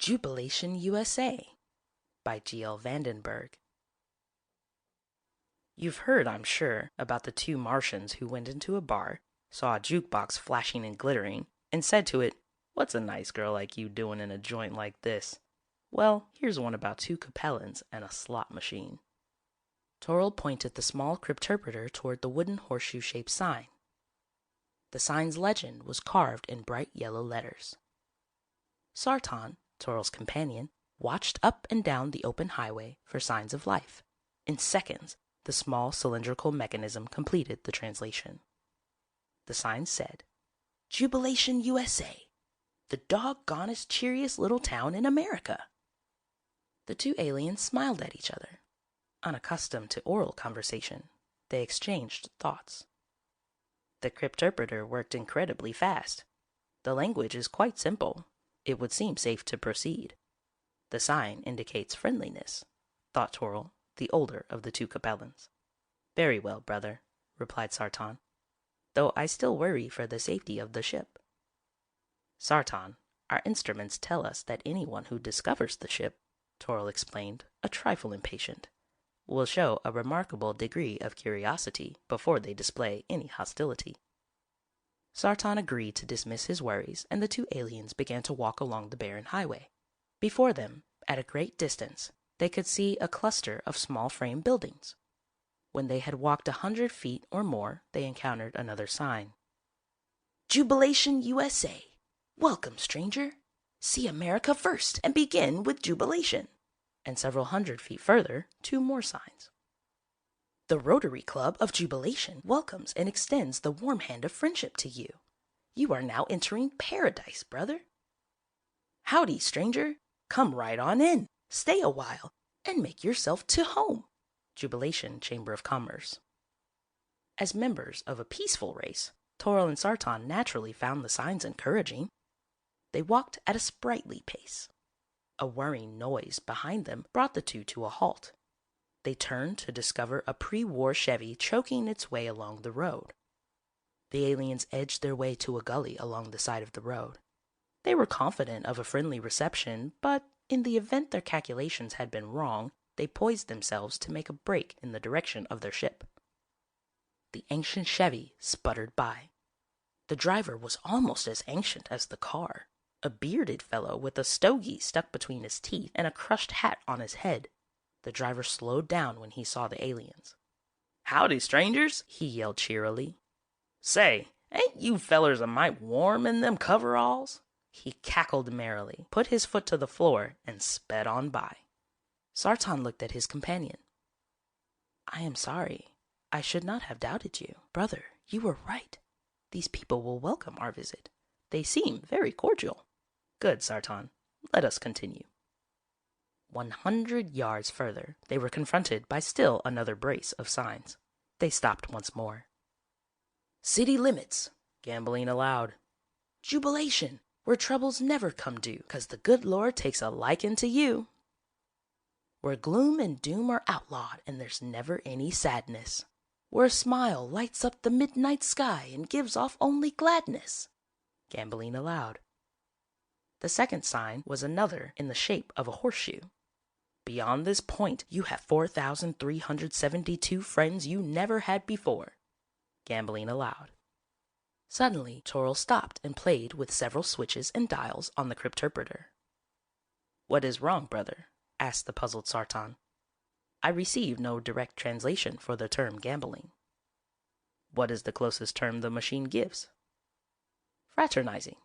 Jubilation, U.S.A. by G.L. Vandenburg. You've heard, I'm sure, about the two Martians who went into a bar, saw a jukebox flashing and glittering, and said to it, "What's a nice girl like you doing in a joint like this?" Well, here's one about two Capellans and a slot machine. Toril pointed the small crypterpreter toward the wooden horseshoe-shaped sign. The sign's legend was carved in bright yellow letters. Sartan, Toril's companion, watched up and down the open highway for signs of life. In seconds, the small cylindrical mechanism completed the translation. The sign said, "Jubilation, U.S.A., the doggonest cheeriest little town in America." The two aliens smiled at each other. Unaccustomed to oral conversation, they exchanged thoughts. The crypterpreter worked incredibly fast. The language is quite simple. It would seem safe to proceed. The sign indicates friendliness, thought Toril, the older of the two Capellans. "Very well, brother," replied Sartan, "though I still worry for the safety of the ship." "Sartan, our instruments tell us that anyone who discovers the ship," Toril explained, a trifle impatient, "will show a remarkable degree of curiosity before they display any hostility." Sartan agreed to dismiss his worries, and the two aliens began to walk along the barren highway. Before them, at a great distance, they could see a cluster of small frame buildings. When they had walked 100 feet or more, they encountered another sign. "Jubilation, U.S.A. Welcome, stranger. See America first and begin with jubilation." And several 100 feet further, two more signs. "The Rotary Club of Jubilation welcomes and extends the warm hand of friendship to you. You are now entering paradise, brother." "Howdy, stranger. Come right on in, stay a while, and make yourself to home." Jubilation Chamber of Commerce. As members of a peaceful race, Toril and Sartan naturally found the signs encouraging. They walked at a sprightly pace. A whirring noise behind them brought the two to a halt. They turned to discover a pre-war Chevy choking its way along the road. The aliens edged their way to a gully along the side of the road. They were confident of a friendly reception, but in the event their calculations had been wrong, they poised themselves to make a break in the direction of their ship. The ancient Chevy sputtered by. The driver was almost as ancient as the car, a bearded fellow with a stogie stuck between his teeth and a crushed hat on his head. The driver slowed down when he saw the aliens. "Howdy, strangers," he yelled cheerily. "Say, ain't you fellers a mite warm in them coveralls?" He cackled merrily, put his foot to the floor, and sped on by. Sartan looked at his companion. "I am sorry. I should not have doubted you. Brother, you were right. These people will welcome our visit. They seem very cordial." "Good, Sartan. Let us continue." 100 yards further, they were confronted by still another brace of signs. They stopped once more. "City limits," gambling aloud. "Jubilation, where troubles never come due, 'cause the good Lord takes a likin' to you." "Where gloom and doom are outlawed, and there's never any sadness. Where a smile lights up the midnight sky and gives off only gladness." Gambling aloud. The second sign was another in the shape of a horseshoe. "Beyond this point, you have 4,372 friends you never had before." Gambling aloud. Suddenly, Toril stopped and played with several switches and dials on the crypterpreter. "What is wrong, brother?" asked the puzzled Sartan. "I received no direct translation for the term gambling." "What is the closest term the machine gives?" "Fraternizing."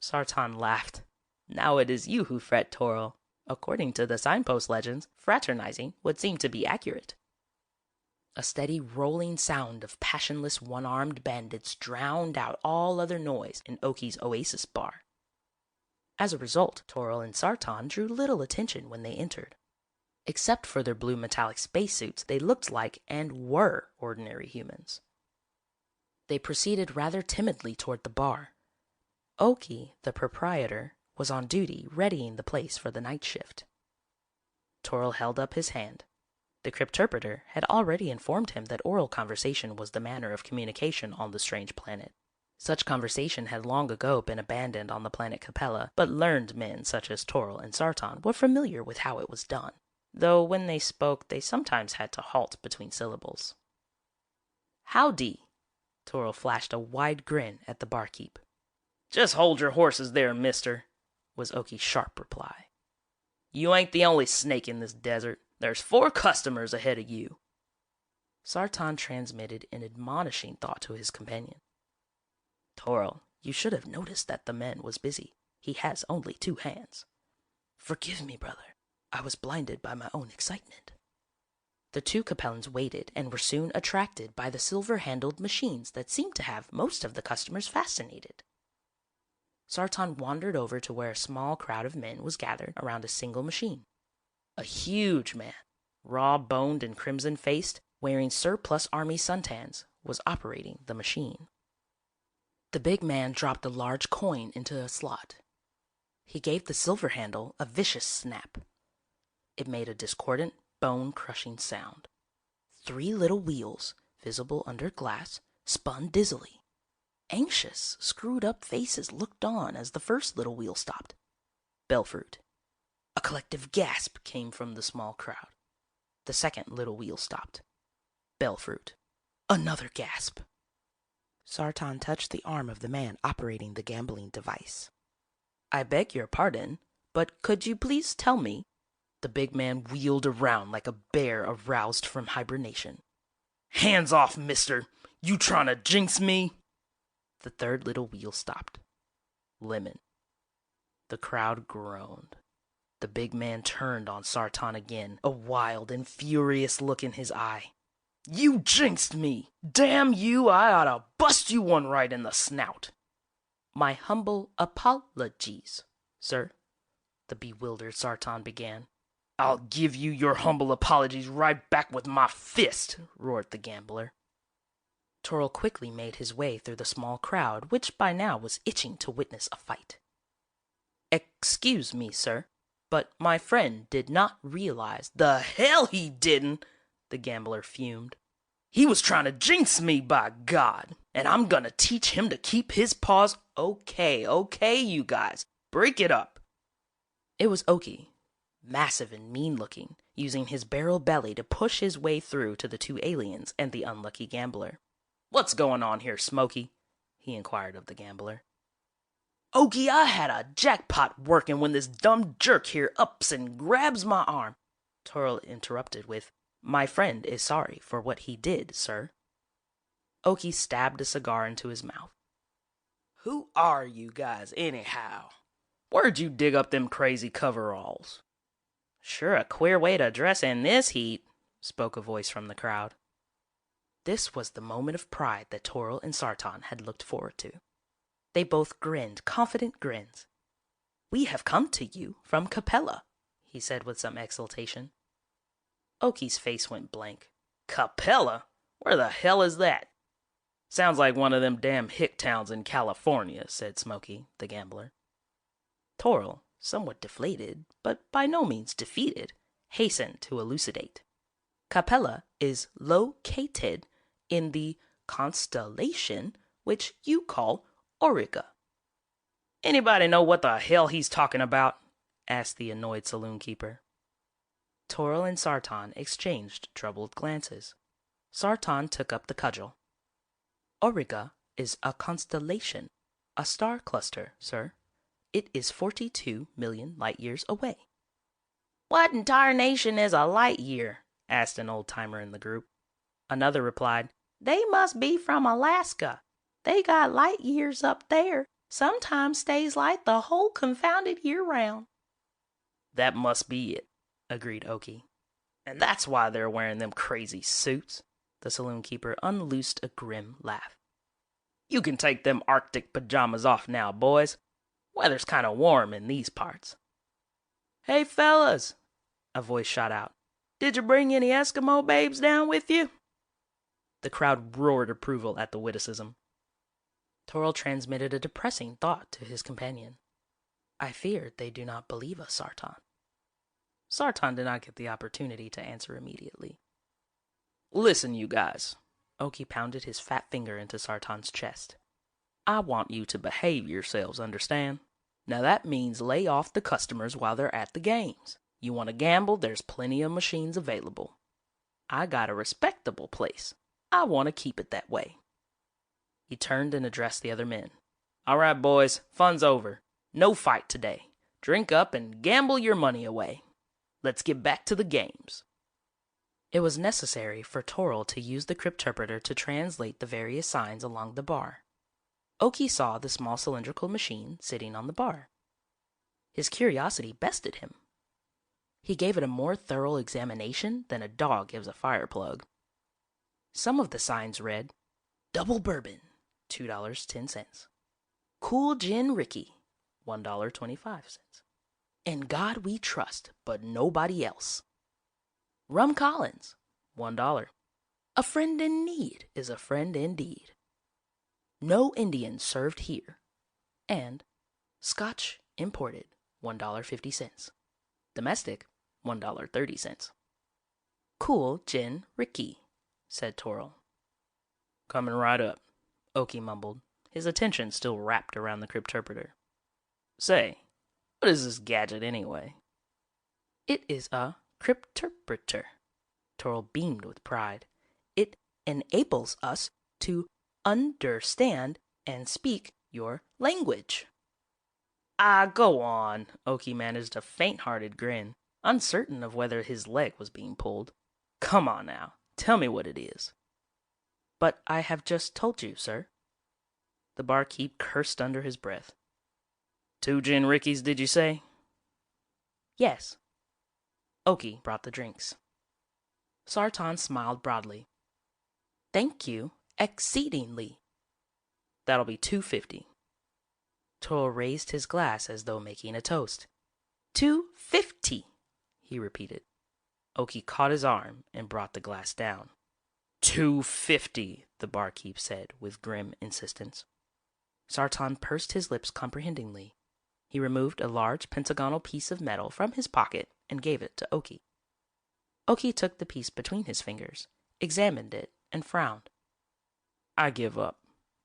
Sartan laughed. "Now it is you who fret, Toril. According to the signpost legends, fraternizing would seem to be accurate." A steady rolling sound of passionless one-armed bandits drowned out all other noise in Oki's Oasis bar. As a result, Toril and Sartan drew little attention when they entered. Except for their blue metallic spacesuits, they looked like and were ordinary humans. They proceeded rather timidly toward the bar. Oki, the proprietor, was on duty readying the place for the night shift. Toril held up his hand. The crypterpreter had already informed him that oral conversation was the manner of communication on the strange planet. Such conversation had long ago been abandoned on the planet Capella, but learned men such as Toril and Sartan were familiar with how it was done, though when they spoke they sometimes had to halt between syllables. "Howdy!" Toril flashed a wide grin at the barkeep. "Just hold your horses there, mister," was Oki's sharp reply. "You ain't the only snake in this desert. There's 4 customers ahead of you." Sartan transmitted an admonishing thought to his companion. "Toril, you should have noticed that the man was busy. He has only 2 hands." "Forgive me, brother. I was blinded by my own excitement." The 2 Capellans waited and were soon attracted by the silver-handled machines that seemed to have most of the customers fascinated. Sartan wandered over to where a small crowd of men was gathered around a single machine. A huge man, raw-boned and crimson-faced, wearing surplus army suntans, was operating the machine. The big man dropped a large coin into a slot. He gave the silver handle a vicious snap. It made a discordant, bone-crushing sound. 3 little wheels, visible under glass, spun dizzily. Anxious, screwed-up faces looked on as the first little wheel stopped. Bellfruit. A collective gasp came from the small crowd. The second little wheel stopped. Bellfruit. Another gasp. Sartan touched the arm of the man operating the gambling device. "I beg your pardon, but could you please tell me?" The big man wheeled around like a bear aroused from hibernation. "Hands off, mister! You trying to jinx me?" The third little wheel stopped. Lemon. The crowd groaned. The big man turned on Sartan again, a wild and furious look in his eye. "You jinxed me! Damn you, I oughta bust you one right in the snout." "My humble apologies, sir," the bewildered Sartan began. "I'll give you your humble apologies right back with my fist," roared the gambler. Toril quickly made his way through the small crowd, which by now was itching to witness a fight. "Excuse me, sir, but my friend did not realize—" "The hell he didn't!" the gambler fumed. "He was trying to jinx me, by God, and I'm gonna teach him to keep his paws—" Okay, you guys, break it up." It was Oki, massive and mean-looking, using his barrel belly to push his way through to the 2 aliens and the unlucky gambler. "What's going on here, Smokey?" he inquired of the gambler. "Oki, I had a jackpot working when this dumb jerk here ups and grabs my arm." Toril interrupted with, "My friend is sorry for what he did, sir." Oki stabbed a cigar into his mouth. "Who are you guys, anyhow? Where'd you dig up them crazy coveralls?" "Sure a queer way to dress in this heat," spoke a voice from the crowd. This was the moment of pride that Toril and Sartan had looked forward to. They both grinned confident grins. "We have come to you from Capella," he said with some exultation. Oki's face went blank. "Capella? Where the hell is that?" "Sounds like one of them damn hick towns in California," said Smokey, the gambler. Toril, somewhat deflated, but by no means defeated, hastened to elucidate. "Capella is located in the constellation which you call Auriga." "Anybody know what the hell he's talking about?" asked the annoyed saloon keeper. Toril and Sartan exchanged troubled glances. Sartan took up the cudgel. "Auriga is a constellation, a star cluster, sir. It is 42 million light-years away." "What in tarnation is a light-year?" asked an old-timer in the group. Another replied, "They must be from Alaska. They got light years up there. Sometimes stays light the whole confounded year round." "That must be it," agreed Oki. "And that's why they're wearing them crazy suits." The saloon keeper unloosed a grim laugh. "You can take them Arctic pajamas off now, boys. Weather's kind of warm in these parts." "Hey, fellas," a voice shot out. "Did you bring any Eskimo babes down with you?" The crowd roared approval at the witticism. Toril transmitted a depressing thought to his companion. "I fear they do not believe us, Sartan." Sartan did not get the opportunity to answer immediately. "Listen, you guys." Oki pounded his fat finger into Sartan's chest. I want you to behave yourselves, understand? Now that means lay off the customers while they're at the games. You want to gamble, there's plenty of machines available. I got a respectable place. I want to keep it that way. He turned and addressed the other men. All right, boys, fun's over. No fight today. Drink up and gamble your money away. Let's get back to the games. It was necessary for Toril to use the crypterpreter to translate the various signs along the bar. Oki saw the small cylindrical machine sitting on the bar. His curiosity bested him. He gave it a more thorough examination than a dog gives a fire plug. Some of the signs read, Double Bourbon, $2.10. Cool Gin Ricky, $1.25. In God we trust, but nobody else. Rum Collins, $1. A friend in need is a friend indeed. No Indians served here. And Scotch imported, $1.50. Domestic, $1.30. Cool Gin Ricky, said Toril. Coming right up, Oki mumbled, his attention still wrapped around the crypterpreter. Say, what is this gadget anyway? It is a crypterpreter. Toril beamed with pride. It enables us to understand and speak your language. Ah, go on. Oki managed a faint-hearted grin, uncertain of whether his leg was being pulled. Come on now, tell me what it is. But I have just told you, sir. The barkeep cursed under his breath. 2 gin rickies, did you say? Yes. Oki brought the drinks. Sartan smiled broadly. Thank you exceedingly. That'll be $2.50. Toril raised his glass as though making a toast. $2.50, he repeated. Oki caught his arm and brought the glass down. $2.50, the barkeep said with grim insistence. Sartan pursed his lips comprehendingly. He removed a large pentagonal piece of metal from his pocket and gave it to Oki. Oki took the piece between his fingers, examined it, and frowned. I give up.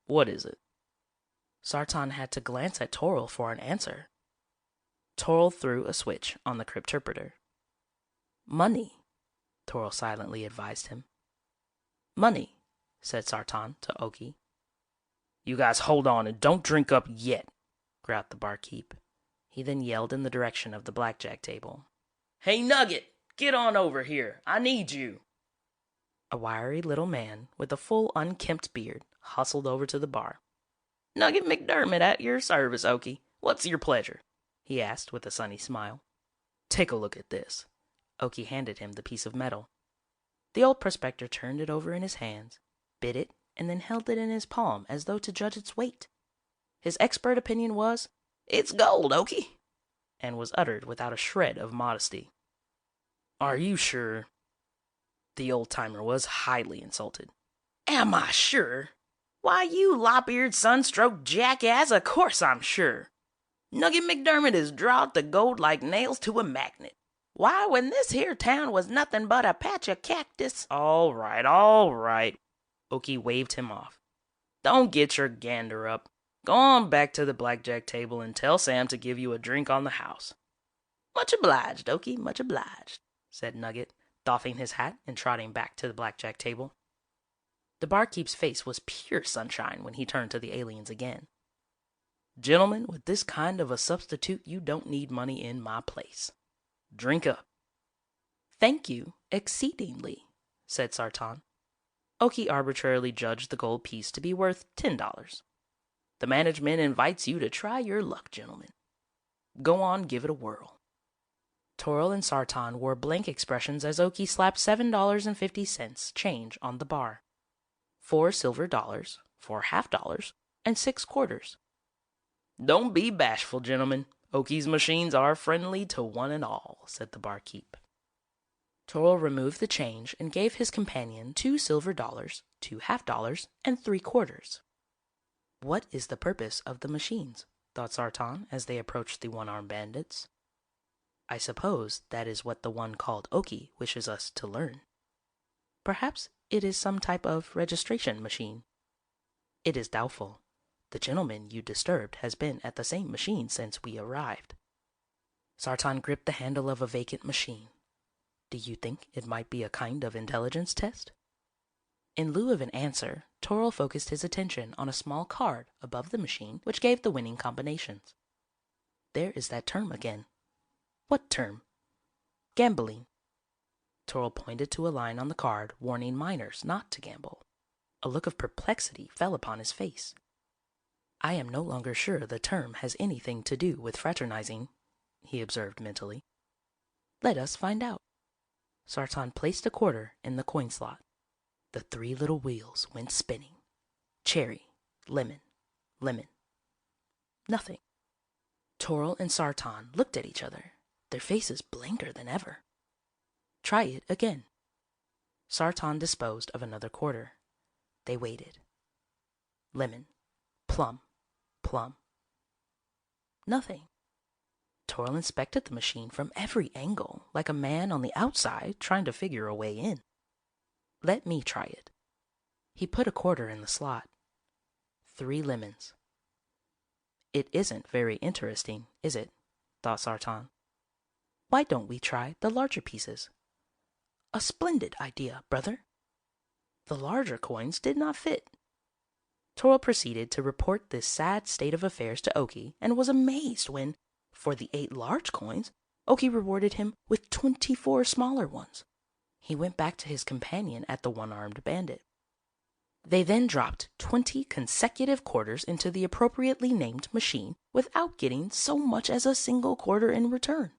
What is it? Sartan had to glance at Toril for an answer. Toril threw a switch on the crypterpreter. Money, Toril silently advised him. Money, said Sartan to Oki. You guys hold on and don't drink up yet, growled the barkeep. He then yelled in the direction of the blackjack table. Hey, Nugget, get on over here. I need you. A wiry little man with a full unkempt beard hustled over to the bar. Nugget McDermott at your service, Oki. What's your pleasure? He asked with a sunny smile. Take a look at this. Oki handed him the piece of metal. The old prospector turned it over in his hands, bit it, and then held it in his palm as though to judge its weight. His expert opinion was, It's gold, Oki, and was uttered without a shred of modesty. Are you sure? The old-timer was highly insulted. Am I sure? Why, you lop-eared sunstroke jackass, of course I'm sure. Nugget McDermott has drawed the gold like nails to a magnet. Why, when this here town was nothing but a patch of cactus— All right. Oki waved him off. Don't get your gander up. Go on back to the blackjack table and tell Sam to give you a drink on the house. Much obliged, Oki, much obliged, said Nugget, doffing his hat and trotting back to the blackjack table. The barkeep's face was pure sunshine when he turned to the aliens again. Gentlemen, with this kind of a substitute, you don't need money in my place. Drink up. Thank you exceedingly, said Sartan. Oki arbitrarily judged the gold piece to be worth $10. The management invites you to try your luck, gentlemen. Go on, give it a whirl. Toril and Sartan wore blank expressions as Oki slapped $7.50 change on the bar. 4 silver dollars, 4 half-dollars, and 6 quarters. Don't be bashful, gentlemen. Oki's machines are friendly to one and all, said the barkeep. Toril removed the change and gave his companion 2 silver dollars, 2 half-dollars, and 3 quarters. What is the purpose of the machines? Thought Sartan as they approached the one-armed bandits. I suppose that is what the one called Oki wishes us to learn. Perhaps it is some type of registration machine. It is doubtful. The gentleman you disturbed has been at the same machine since we arrived. Sartan gripped the handle of a vacant machine. Do you think it might be a kind of intelligence test? In lieu of an answer, Toril focused his attention on a small card above the machine which gave the winning combinations. There is that term again. What term? Gambling. Toril pointed to a line on the card warning minors not to gamble. A look of perplexity fell upon his face. I am no longer sure the term has anything to do with fraternizing, he observed mentally. Let us find out. Sartan placed a quarter in the coin slot. The 3 little wheels went spinning. Cherry, lemon, lemon. Nothing. Toril and Sartan looked at each other, their faces blanker than ever. Try it again. Sartan disposed of another quarter. They waited. Lemon, plum, plum. Nothing. Toril inspected the machine from every angle, like a man on the outside trying to figure a way in. Let me try it. He put a quarter in the slot. 3 lemons. It isn't very interesting, is it? Thought Sartan. Why don't we try the larger pieces? A splendid idea, brother. The larger coins did not fit. Toril proceeded to report this sad state of affairs to Oki and was amazed when, for the 8 large coins, Oki rewarded him with 24 smaller ones. He went back to his companion at the one-armed bandit. They then dropped 20 consecutive quarters into the appropriately named machine without getting so much as a single quarter in return.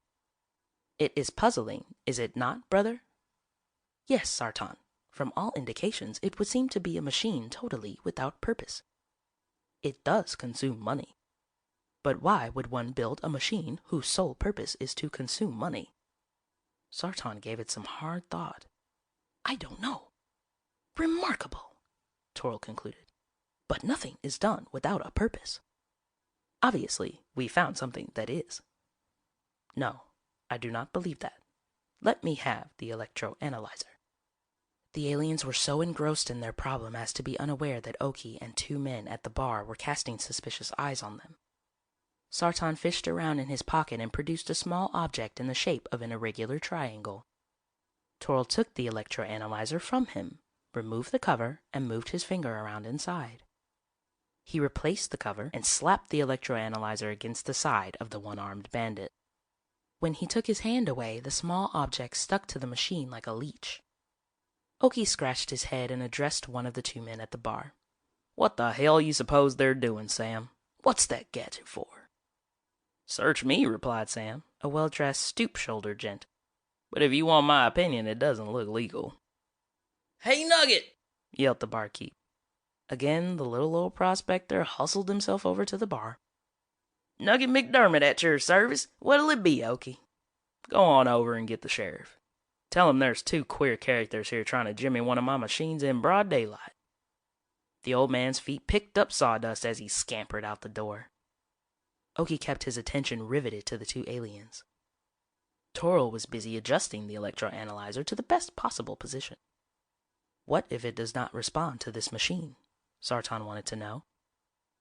It is puzzling, is it not, brother? Yes, Sartan. From all indications, it would seem to be a machine totally without purpose. It does consume money. But why would one build a machine whose sole purpose is to consume money? Sartan gave it some hard thought. I don't know. Remarkable, Toril concluded. But nothing is done without a purpose. Obviously, we found something that is. No, I do not believe that. Let me have the electroanalyzer. The aliens were so engrossed in their problem as to be unaware that Oki and 2 men at the bar were casting suspicious eyes on them. Sartan fished around in his pocket and produced a small object in the shape of an irregular triangle. Toril took the electroanalyzer from him, removed the cover, and moved his finger around inside. He replaced the cover and slapped the electroanalyzer against the side of the one-armed bandit. When he took his hand away, the small object stuck to the machine like a leech. Oki scratched his head and addressed one of the 2 men at the bar. What the hell you suppose they're doing, Sam? What's that gadget for? Search me, replied Sam, a well-dressed, stoop-shouldered gent. But if you want my opinion, it doesn't look legal. Hey, Nugget! Yelled the barkeep. Again, the little old prospector hustled himself over to the bar. Nugget McDermott at your service. What'll it be, Oki? Go on over and get the sheriff. Tell him there's 2 queer characters here trying to jimmy one of my machines in broad daylight. The old man's feet picked up sawdust as he scampered out the door. Oki kept his attention riveted to the 2 aliens. Toril was busy adjusting the electroanalyzer to the best possible position. What if it does not respond to this machine? Sartan wanted to know.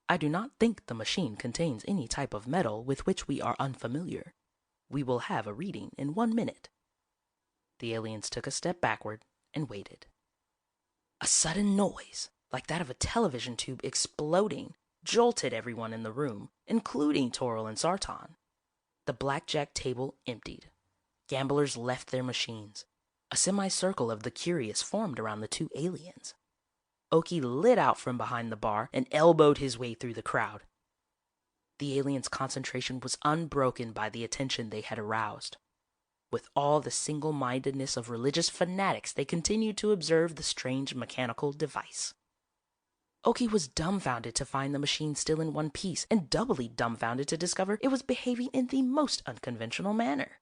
I do not think the machine contains any type of metal with which we are unfamiliar. We will have a reading in 1 minute. The aliens took a step backward and waited. A sudden noise, like that of a television tube exploding, jolted everyone in the room, including Toril and Sartan. The blackjack table emptied. Gamblers left their machines. A semicircle of the curious formed around the 2 aliens. Oki lit out from behind the bar and elbowed his way through the crowd. The aliens' concentration was unbroken by the attention they had aroused. With all the single-mindedness of religious fanatics, they continued to observe the strange mechanical device. Oki was dumbfounded to find the machine still in one piece, and doubly dumbfounded to discover it was behaving in the most unconventional manner.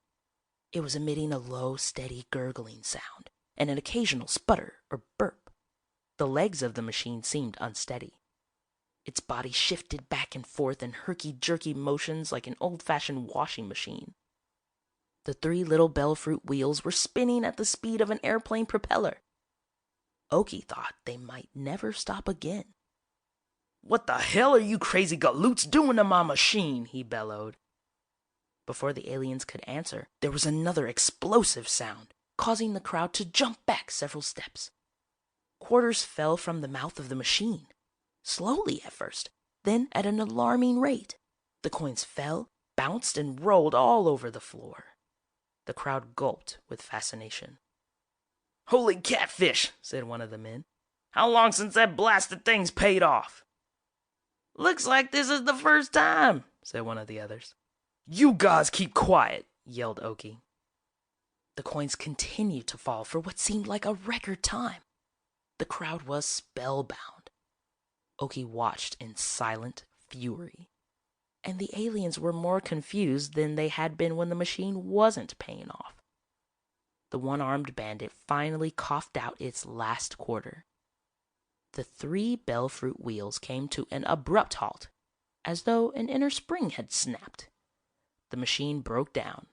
It was emitting a low, steady gurgling sound, and an occasional sputter or burp. The legs of the machine seemed unsteady. Its body shifted back and forth in herky-jerky motions like an old-fashioned washing machine. The 3 little bell-fruit wheels were spinning at the speed of an airplane propeller. Oki thought they might never stop again. "What the hell are you crazy galoots doing to my machine?" he bellowed. Before the aliens could answer, there was another explosive sound, causing the crowd to jump back several steps. Quarters fell from the mouth of the machine, slowly at first, then at an alarming rate. The coins fell, bounced, and rolled all over the floor. The crowd gulped with fascination. "Holy catfish," said one of the men. "How long since that blasted thing's paid off?" "Looks like this is the first time," said one of the others. "You guys keep quiet," yelled Oki. The coins continued to fall for what seemed like a record time. The crowd was spellbound. Oki watched in silent fury, and the aliens were more confused than they had been when the machine wasn't paying off. The one-armed bandit finally coughed out its last quarter. The 3 bellfruit wheels came to an abrupt halt, as though an inner spring had snapped. The machine broke down.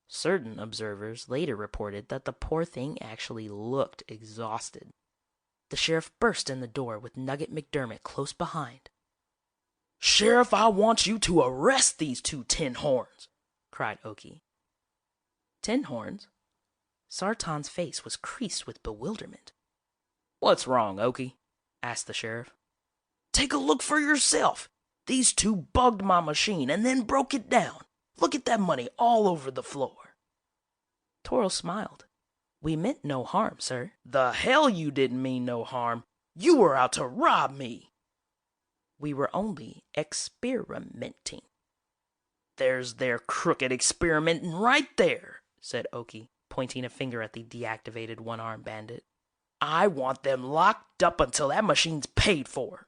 Certain observers later reported that the poor thing actually looked exhausted. The sheriff burst in the door with Nugget McDermott close behind. "Sheriff, I want you to arrest these 2 tin horns," cried Oki. Tin horns? Sartan's face was creased with bewilderment. "What's wrong, Oki?" asked the sheriff. "Take a look for yourself. These 2 bugged my machine and then broke it down. Look at that money all over the floor." Toro smiled. "We meant no harm, sir." "The hell you didn't mean no harm. You were out to rob me." "We were only experimenting." "There's their crooked experimenting right there," said Oki, pointing a finger at the deactivated one-armed bandit. "I want them locked up until that machine's paid for."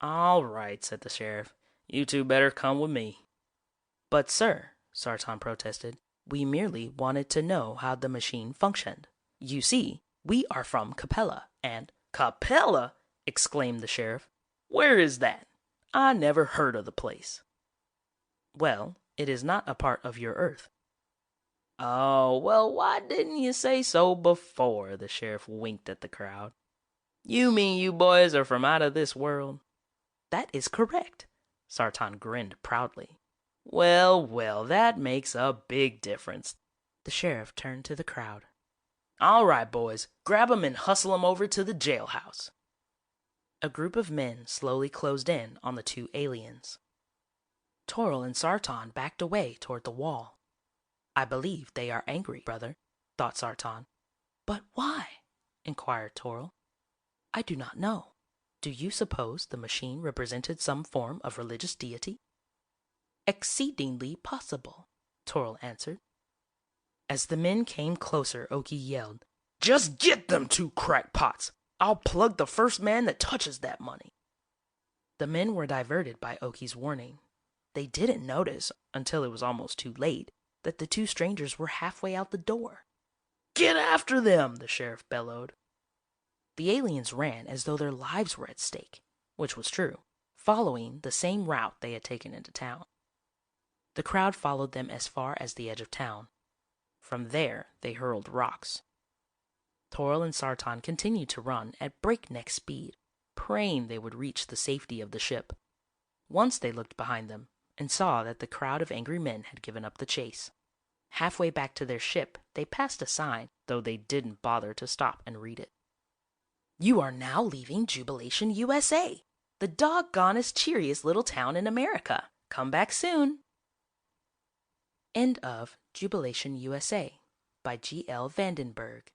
"All right," said the sheriff. "You 2 better come with me." "But, sir," Sartan protested, "we merely wanted to know how the machine functioned. You see, we are from Capella, and—" "Capella!" exclaimed the sheriff. "Where is that? I never heard of the place." "Well, it is not a part of your Earth." "Oh, well, why didn't you say so before?" The sheriff winked at the crowd. "You mean you boys are from out of this world?" "That is correct." Sartan grinned proudly. Well, well, that makes a big difference." The sheriff turned to the crowd. "All right, boys, grab 'em and hustle 'em over to the jailhouse." A group of men slowly closed in on the 2 aliens. Toril and Sartan backed away toward the wall. "I believe they are angry, brother," thought Sartan. "But why?" inquired Toril. "I do not know. Do you suppose the machine represented some form of religious deity?" "Exceedingly possible," Toril answered. As the men came closer, Oki yelled, "Just get them 2 crackpots! I'll plug the first man that touches that money." The men were diverted by Oki's warning. They didn't notice, until it was almost too late, that the 2 strangers were halfway out the door. "Get after them!" the sheriff bellowed. The aliens ran as though their lives were at stake, which was true, following the same route they had taken into town. The crowd followed them as far as the edge of town. From there, they hurled rocks. Toril and Sartan continued to run at breakneck speed, praying they would reach the safety of the ship. Once they looked behind them and saw that the crowd of angry men had given up the chase. Halfway back to their ship, they passed a sign, though they didn't bother to stop and read it. "You are now leaving Jubilation, U.S.A., the doggonest cheeriest little town in America. Come back soon." End of Jubilation, U.S.A. by G.L. Vandenburg.